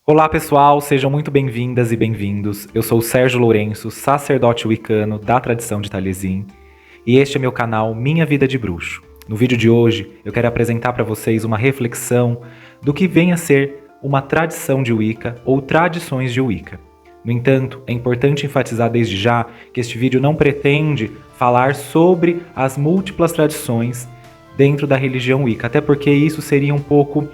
Olá pessoal, sejam muito bem-vindas e bem-vindos. Eu sou o Sérgio Lourenço, sacerdote wicano da tradição de Taliesin, e este é meu canal Minha Vida de Bruxo. No vídeo de hoje, eu quero apresentar para vocês uma reflexão do que vem a ser uma tradição de Wicca ou tradições de Wicca. No entanto, é importante enfatizar desde já que este vídeo não pretende falar sobre as múltiplas tradições dentro da religião Wicca, até porque isso seria um pouco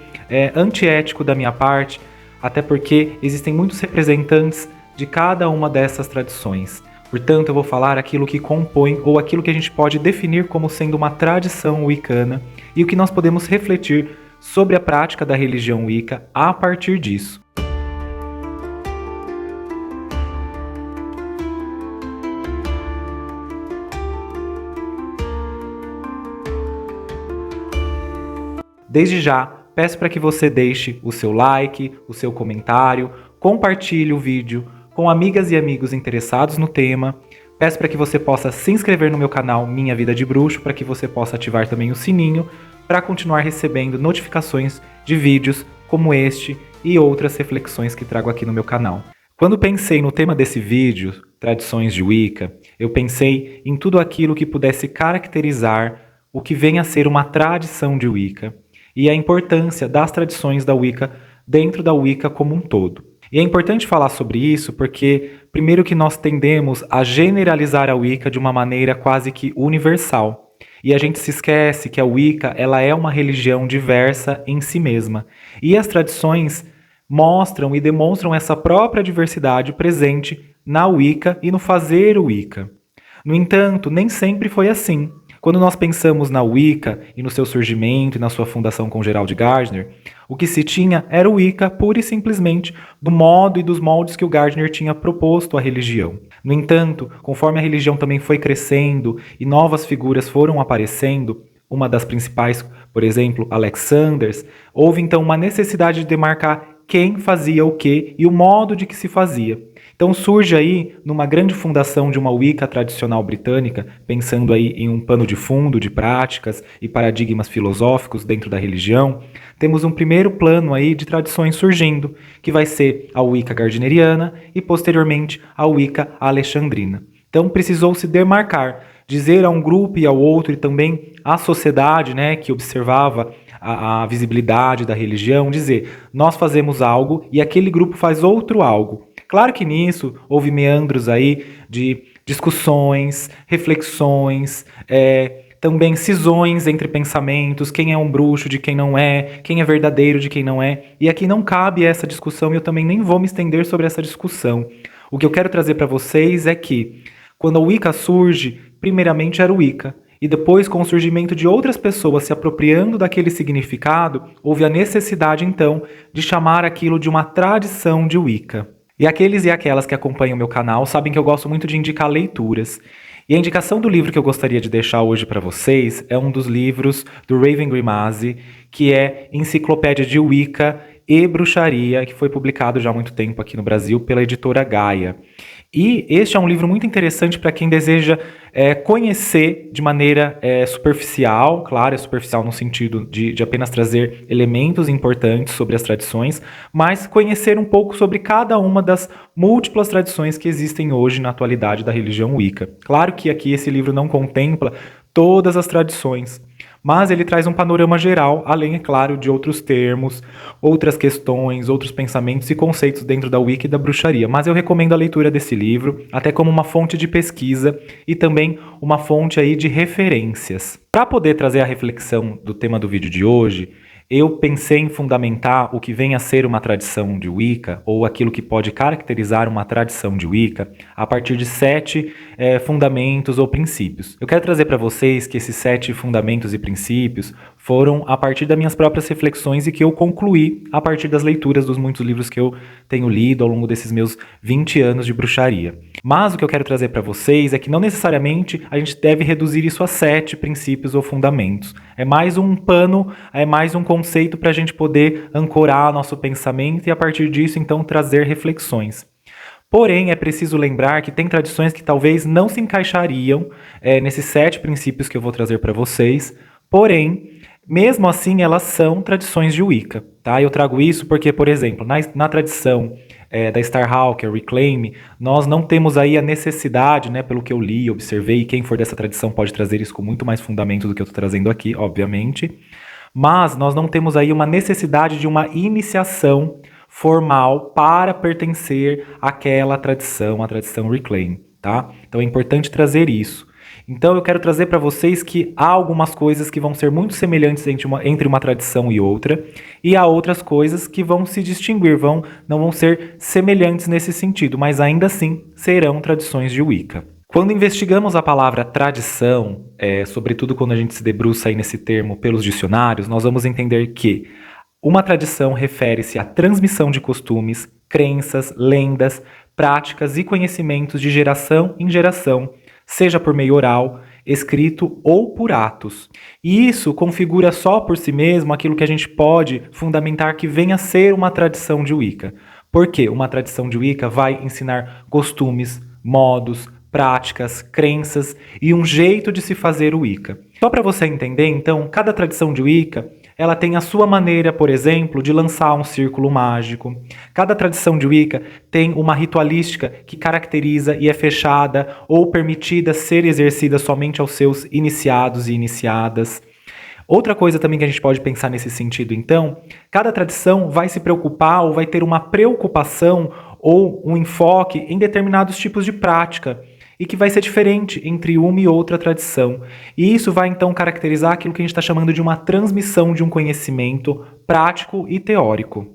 antiético da minha parte, até porque existem muitos representantes de cada uma dessas tradições. Portanto, eu vou falar aquilo que compõe ou aquilo que a gente pode definir como sendo uma tradição wicana e o que nós podemos refletir sobre a prática da religião Wicca a partir disso. Desde já, peço para que você deixe o seu like, o seu comentário, compartilhe o vídeo com amigas e amigos interessados no tema. Peço para que você possa se inscrever no meu canal Minha Vida de Bruxo, para que você possa ativar também o sininho para continuar recebendo notificações de vídeos como este e outras reflexões que trago aqui no meu canal. Quando pensei no tema desse vídeo, Tradições de Wicca, eu pensei em tudo aquilo que pudesse caracterizar o que vem a ser uma tradição de Wicca e a importância das tradições da Wicca dentro da Wicca como um todo. E é importante falar sobre isso porque, primeiro, que nós tendemos a generalizar a Wicca de uma maneira quase que universal. E a gente se esquece que a Wicca ela é uma religião diversa em si mesma. E as tradições mostram e demonstram essa própria diversidade presente na Wicca e no fazer Wicca. No entanto, nem sempre foi assim. Quando nós pensamos na Wicca e no seu surgimento e na sua fundação com Gerald Gardner, o que se tinha era o Wicca pura e simplesmente do modo e dos moldes que o Gardner tinha proposto à religião. No entanto, conforme a religião também foi crescendo e novas figuras foram aparecendo, uma das principais, por exemplo, Alex Sanders, houve então uma necessidade de demarcar quem fazia o que e o modo de que se fazia. Então surge aí, numa grande fundação de uma Wicca tradicional britânica, pensando aí em um pano de fundo de práticas e paradigmas filosóficos dentro da religião, temos um primeiro plano aí de tradições surgindo, que vai ser a Wicca gardneriana e posteriormente a Wicca alexandrina. Então precisou se demarcar, dizer a um grupo e ao outro e também à sociedade, né, que observava a visibilidade da religião, dizer, nós fazemos algo e aquele grupo faz outro algo. Claro que nisso houve meandros aí de discussões, reflexões, também cisões entre pensamentos, quem é um bruxo de quem não é, quem é verdadeiro de quem não é. E aqui não cabe essa discussão e eu também nem vou me estender sobre essa discussão. O que eu quero trazer para vocês é que, quando a Wicca surge, primeiramente era o Wicca. E depois, com o surgimento de outras pessoas se apropriando daquele significado, houve a necessidade, então, de chamar aquilo de uma tradição de Wicca. E aqueles e aquelas que acompanham meu canal sabem que eu gosto muito de indicar leituras. E a indicação do livro que eu gostaria de deixar hoje para vocês é um dos livros do Raven Grimassi, que é Enciclopédia de Wicca e Bruxaria, que foi publicado já há muito tempo aqui no Brasil pela editora Gaia. E este é um livro muito interessante para quem deseja conhecer de maneira superficial, claro, é superficial no sentido de apenas trazer elementos importantes sobre as tradições, mas conhecer um pouco sobre cada uma das múltiplas tradições que existem hoje na atualidade da religião Wicca. Claro que aqui esse livro não contempla todas as tradições, mas ele traz um panorama geral, além, é claro, de outros termos, outras questões, outros pensamentos e conceitos dentro da Wicca e da bruxaria. Mas eu recomendo a leitura desse livro, até como uma fonte de pesquisa e também uma fonte aí de referências. Para poder trazer a reflexão do tema do vídeo de hoje, eu pensei em fundamentar o que vem a ser uma tradição de Wicca, ou aquilo que pode caracterizar uma tradição de Wicca, a partir de 7 fundamentos ou princípios. Eu quero trazer para vocês que esses 7 fundamentos e princípios foram a partir das minhas próprias reflexões e que eu concluí a partir das leituras dos muitos livros que eu tenho lido ao longo desses meus 20 anos de bruxaria. Mas o que eu quero trazer para vocês é que não necessariamente a gente deve reduzir isso a 7 princípios ou fundamentos. É mais um pano, é mais um conceito para a gente poder ancorar nosso pensamento e a partir disso então trazer reflexões. Porém, é preciso lembrar que tem tradições que talvez não se encaixariam nesses 7 princípios que eu vou trazer para vocês, porém, mesmo assim elas são tradições de Wicca. tá? Eu trago isso porque, por exemplo, na tradição da Starhawker, Reclaim, nós não temos aí a necessidade, né, pelo que eu li, observei, e quem for dessa tradição pode trazer isso com muito mais fundamento do que eu estou trazendo aqui, obviamente, mas nós não temos aí uma necessidade de uma iniciação formal para pertencer àquela tradição, a tradição Reclaim, tá? Então é importante trazer isso. Então eu quero trazer para vocês que há algumas coisas que vão ser muito semelhantes entre uma tradição e outra, e há outras coisas que vão se distinguir, não vão ser semelhantes nesse sentido, mas ainda assim serão tradições de Wicca. Quando investigamos a palavra tradição, sobretudo quando a gente se debruça aí nesse termo pelos dicionários, nós vamos entender que uma tradição refere-se à transmissão de costumes, crenças, lendas, práticas e conhecimentos de geração em geração, seja por meio oral, escrito ou por atos. E isso configura só por si mesmo aquilo que a gente pode fundamentar que venha a ser uma tradição de Wicca. Porque uma tradição de Wicca vai ensinar costumes, modos, práticas, crenças e um jeito de se fazer o Wicca. Só para você entender, então, cada tradição de Wicca ela tem a sua maneira, por exemplo, de lançar um círculo mágico. Cada tradição de Wicca tem uma ritualística que caracteriza e é fechada ou permitida ser exercida somente aos seus iniciados e iniciadas. Outra coisa também que a gente pode pensar nesse sentido, então, cada tradição vai se preocupar ou vai ter uma preocupação ou um enfoque em determinados tipos de prática, e que vai ser diferente entre uma e outra tradição. E isso vai então caracterizar aquilo que a gente está chamando de uma transmissão de um conhecimento prático e teórico.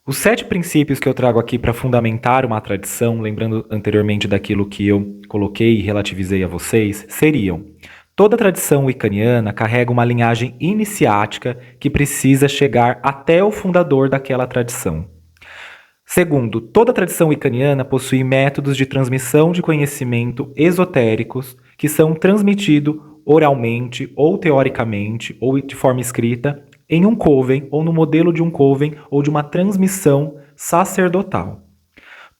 Os 7 princípios que eu trago aqui para fundamentar uma tradição, lembrando anteriormente daquilo que eu coloquei e relativizei a vocês, seriam: toda tradição wiccaniana carrega uma linhagem iniciática que precisa chegar até o fundador daquela tradição. Segundo, toda tradição wiccaniana possui métodos de transmissão de conhecimento esotéricos que são transmitidos oralmente ou teoricamente ou de forma escrita em um coven ou no modelo de um coven ou de uma transmissão sacerdotal.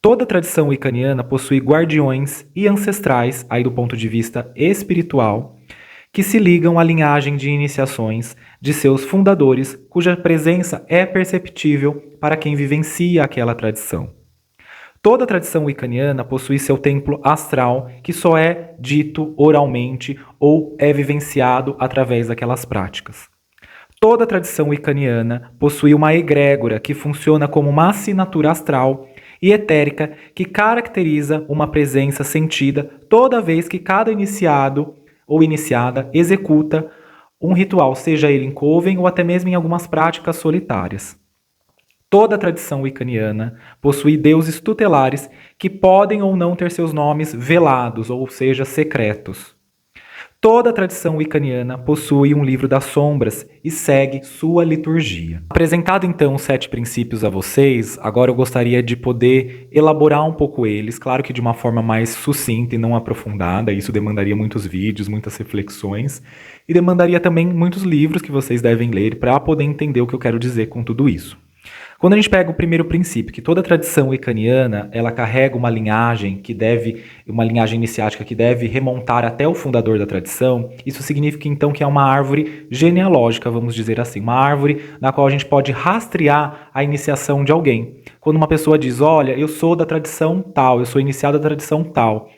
Toda tradição wiccaniana possui guardiões e ancestrais, aí do ponto de vista espiritual, que se ligam à linhagem de iniciações de seus fundadores, cuja presença é perceptível para quem vivencia aquela tradição. Toda tradição wiccaniana possui seu templo astral, que só é dito oralmente ou é vivenciado através daquelas práticas. Toda tradição wiccaniana possui uma egrégora que funciona como uma assinatura astral e etérica que caracteriza uma presença sentida toda vez que cada iniciado ou iniciada executa um ritual, seja ele em coven ou até mesmo em algumas práticas solitárias. Toda tradição wiccaniana possui deuses tutelares que podem ou não ter seus nomes velados, ou seja, secretos. Toda tradição wiccaniana possui um livro das sombras e segue sua liturgia. Apresentado então os 7 princípios a vocês, agora eu gostaria de poder elaborar um pouco eles, claro que de uma forma mais sucinta e não aprofundada, isso demandaria muitos vídeos, muitas reflexões, e demandaria também muitos livros que vocês devem ler para poder entender o que eu quero dizer com tudo isso. Quando a gente pega o primeiro princípio, que toda tradição wiccaniana, ela carrega uma linhagem iniciática que deve remontar até o fundador da tradição, isso significa então que é uma árvore genealógica, vamos dizer assim, uma árvore na qual a gente pode rastrear a iniciação de alguém. Quando uma pessoa diz, olha, eu sou da tradição tal, eu sou iniciado da tradição tal.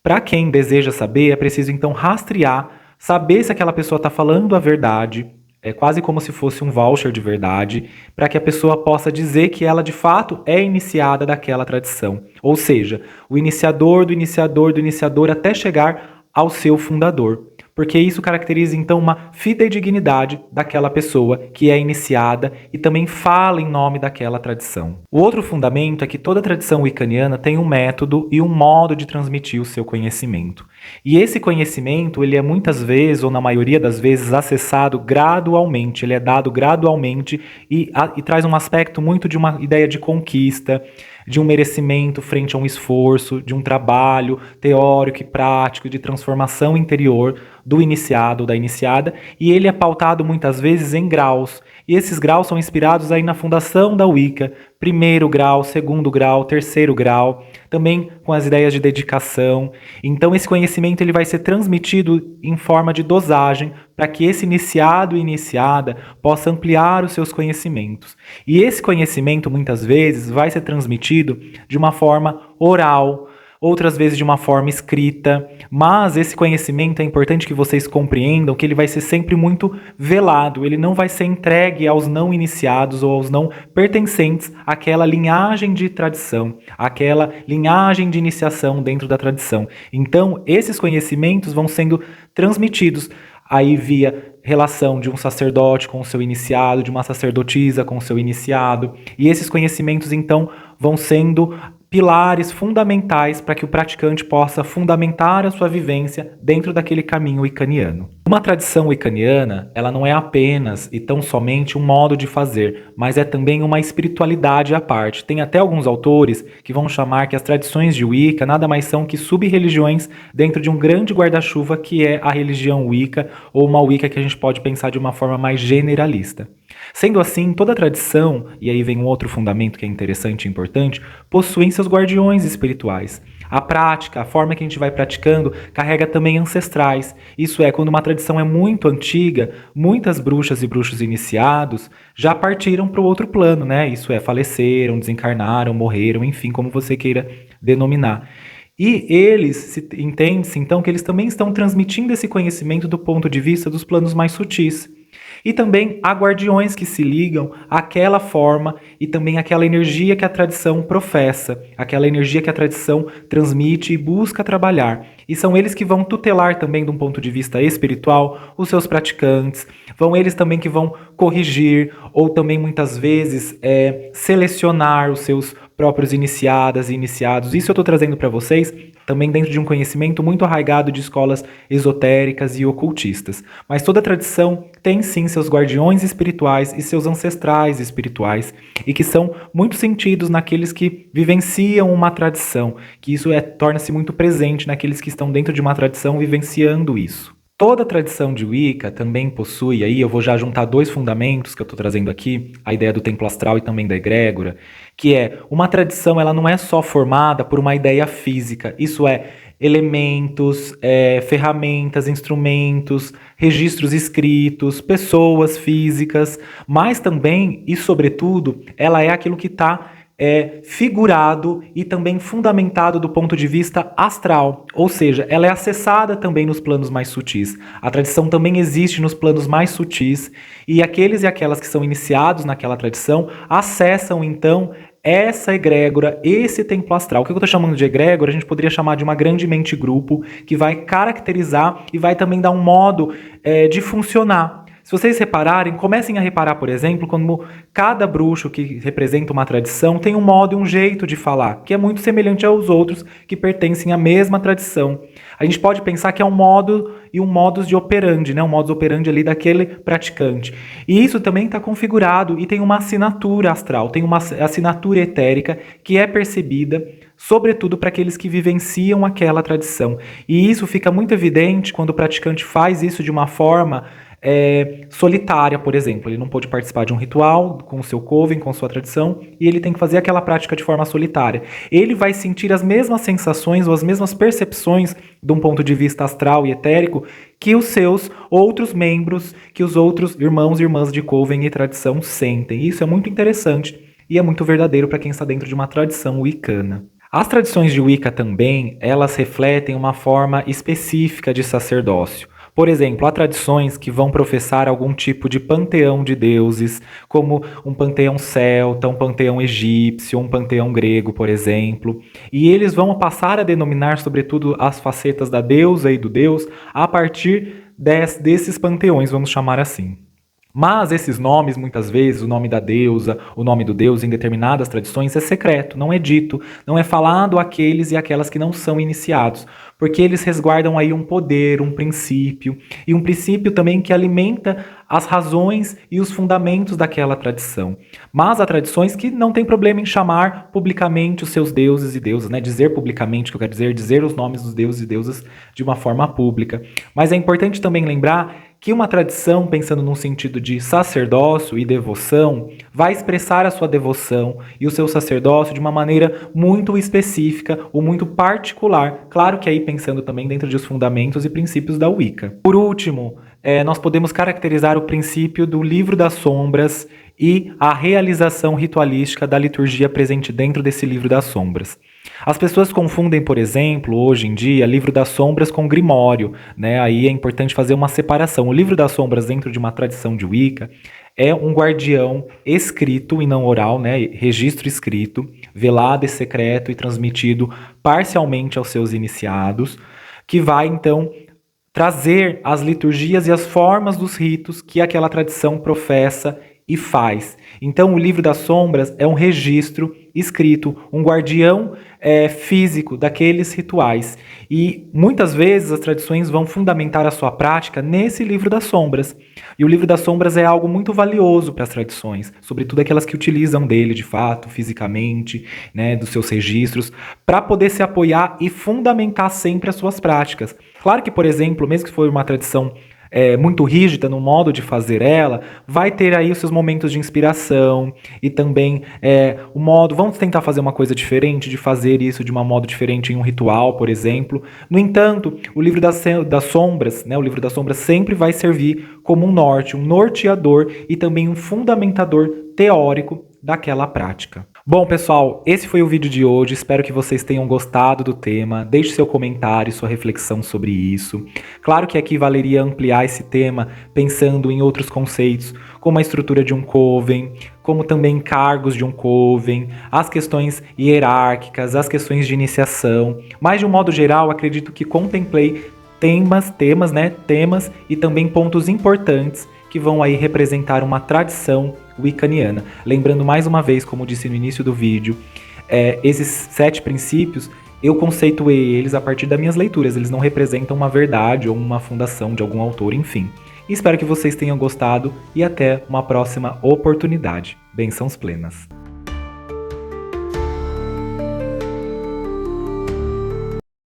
Para quem deseja saber, é preciso então rastrear, saber se aquela pessoa está falando a verdade, é quase como se fosse um voucher de verdade, para que a pessoa possa dizer que ela de fato é iniciada daquela tradição. Ou seja, o iniciador do iniciador do iniciador até chegar ao seu fundador. Porque isso caracteriza então uma fidedignidade daquela pessoa que é iniciada e também fala em nome daquela tradição. O outro fundamento é que toda tradição wiccaniana tem um método e um modo de transmitir o seu conhecimento. E esse conhecimento, ele é muitas vezes, ou na maioria das vezes, acessado gradualmente, ele é dado gradualmente e traz um aspecto muito de uma ideia de conquista, de um merecimento frente a um esforço, de um trabalho teórico e prático, de transformação interior do iniciado ou da iniciada, e ele é pautado muitas vezes em graus, e esses graus são inspirados aí na fundação da Wicca, 1º grau, 2º grau, 3º grau, também com as ideias de dedicação. Então esse conhecimento ele vai ser transmitido em forma de dosagem para que esse iniciado e iniciada possa ampliar os seus conhecimentos. E esse conhecimento, muitas vezes, vai ser transmitido de uma forma oral, outras vezes de uma forma escrita, mas esse conhecimento é importante que vocês compreendam que ele vai ser sempre muito velado, ele não vai ser entregue aos não iniciados ou aos não pertencentes àquela linhagem de tradição, àquela linhagem de iniciação dentro da tradição. Então, esses conhecimentos vão sendo transmitidos aí via relação de um sacerdote com o seu iniciado, de uma sacerdotisa com o seu iniciado, e esses conhecimentos então vão sendo pilares fundamentais para que o praticante possa fundamentar a sua vivência dentro daquele caminho wiccaniano. Uma tradição wiccaniana, ela não é apenas e tão somente um modo de fazer, mas é também uma espiritualidade à parte. Tem até alguns autores que vão chamar que as tradições de Wicca nada mais são que sub-religiões dentro de um grande guarda-chuva que é a religião Wicca, ou uma Wicca que a gente pode pensar de uma forma mais generalista. Sendo assim, toda tradição, e aí vem um outro fundamento que é interessante e importante, possuem seus guardiões espirituais. A prática, a forma que a gente vai praticando, carrega também ancestrais. Isso é, quando uma tradição é muito antiga, muitas bruxas e bruxos iniciados já partiram para o outro plano, né? Isso é, faleceram, desencarnaram, morreram, enfim, como você queira denominar. E eles, entende-se então que eles também estão transmitindo esse conhecimento do ponto de vista dos planos mais sutis. E também há guardiões que se ligam àquela forma e também àquela energia que a tradição professa, aquela energia que a tradição transmite e busca trabalhar. E são eles que vão tutelar também, de um ponto de vista espiritual, os seus praticantes, vão eles também que vão corrigir ou também muitas vezes selecionar os seus próprios iniciadas e iniciados. Isso eu estou trazendo para vocês também dentro de um conhecimento muito arraigado de escolas esotéricas e ocultistas. Mas toda tradição tem sim seus guardiões espirituais e seus ancestrais espirituais, e que são muito sentidos naqueles que vivenciam uma tradição, que isso torna-se muito presente naqueles que estão dentro de uma tradição vivenciando isso. Toda tradição de Wicca também possui, aí eu vou já juntar dois fundamentos que eu estou trazendo aqui, a ideia do templo astral e também da egrégora, que é uma tradição, ela não é só formada por uma ideia física, isso é, elementos, ferramentas, instrumentos, registros escritos, pessoas físicas, mas também e sobretudo ela é aquilo que está figurado e também fundamentado do ponto de vista astral, ou seja, ela é acessada também nos planos mais sutis. A tradição também existe nos planos mais sutis e aqueles e aquelas que são iniciados naquela tradição acessam então essa egrégora, esse templo astral. O que eu estou chamando de egrégora, a gente poderia chamar de uma grande mente-grupo que vai caracterizar e vai também dar um modo de funcionar. Se vocês repararem, comecem a reparar, por exemplo, como cada bruxo que representa uma tradição tem um modo e um jeito de falar, que é muito semelhante aos outros que pertencem à mesma tradição. A gente pode pensar que é um modo e um modus de operandi, né? Um modus operandi ali daquele praticante. E isso também está configurado e tem uma assinatura astral, tem uma assinatura etérica que é percebida sobretudo para aqueles que vivenciam aquela tradição. E isso fica muito evidente quando o praticante faz isso de uma forma solitária, por exemplo. Ele não pode participar de um ritual com o seu coven, com sua tradição, e ele tem que fazer aquela prática de forma solitária. Ele vai sentir as mesmas sensações ou as mesmas percepções de um ponto de vista astral e etérico que os seus outros membros, que os outros irmãos e irmãs de coven e tradição sentem. Isso é muito interessante e é muito verdadeiro para quem está dentro de uma tradição wiccana. As tradições de Wicca também, elas refletem uma forma específica de sacerdócio. Por exemplo, há tradições que vão professar algum tipo de panteão de deuses, como um panteão celta, um panteão egípcio, um panteão grego, por exemplo. E eles vão passar a denominar, sobretudo, as facetas da deusa e do deus a partir desses panteões, vamos chamar assim. Mas esses nomes, muitas vezes, o nome da deusa, o nome do deus em determinadas tradições é secreto, não é dito, não é falado àqueles e aquelas que não são iniciados, porque eles resguardam aí um poder, um princípio, e um princípio também que alimenta as razões e os fundamentos daquela tradição. Mas há tradições que não tem problema em chamar publicamente os seus deuses e deusas, né? Dizer publicamente, que eu quero dizer os nomes dos deuses e deusas de uma forma pública. Mas é importante também lembrar que uma tradição, pensando num sentido de sacerdócio e devoção, vai expressar a sua devoção e o seu sacerdócio de uma maneira muito específica ou muito particular. Claro que aí pensando também dentro dos fundamentos e princípios da Wicca. Por último, nós podemos caracterizar o princípio do livro das sombras e a realização ritualística da liturgia presente dentro desse livro das sombras. As pessoas confundem, por exemplo, hoje em dia, livro das sombras com grimório, né? Aí é importante fazer uma separação. O livro das sombras, dentro de uma tradição de Wicca, é um guardião escrito e não oral, né? Registro escrito, velado e secreto e transmitido parcialmente aos seus iniciados, que vai então trazer as liturgias e as formas dos ritos que aquela tradição professa e faz. Então, o livro das sombras é um registro escrito, um guardião físico daqueles rituais. E muitas vezes as tradições vão fundamentar a sua prática nesse livro das sombras. E o livro das sombras é algo muito valioso para as tradições, sobretudo aquelas que utilizam dele de fato, fisicamente, né, dos seus registros, para poder se apoiar e fundamentar sempre as suas práticas. Claro que, por exemplo, mesmo que for uma tradição muito rígida no modo de fazer ela, vai ter aí os seus momentos de inspiração e também o modo, vamos tentar fazer uma coisa diferente, de fazer isso de um modo diferente em um ritual, por exemplo. No entanto, o livro das sombras, né, o livro das sombras sempre vai servir como um norte, um norteador e também um fundamentador teórico daquela prática. Bom, pessoal, esse foi o vídeo de hoje. Espero que vocês tenham gostado do tema. Deixe seu comentário, sua reflexão sobre isso. Claro que aqui valeria ampliar esse tema pensando em outros conceitos, como a estrutura de um coven, como também cargos de um coven, as questões hierárquicas, as questões de iniciação. Mas, de um modo geral, acredito que contemplei temas e também pontos importantes que vão aí representar uma tradição wiccaniana. Lembrando mais uma vez, como disse no início do vídeo, esses 7 princípios, eu conceituei eles a partir das minhas leituras, eles não representam uma verdade ou uma fundação de algum autor, enfim. Espero que vocês tenham gostado e até uma próxima oportunidade. Bênçãos plenas.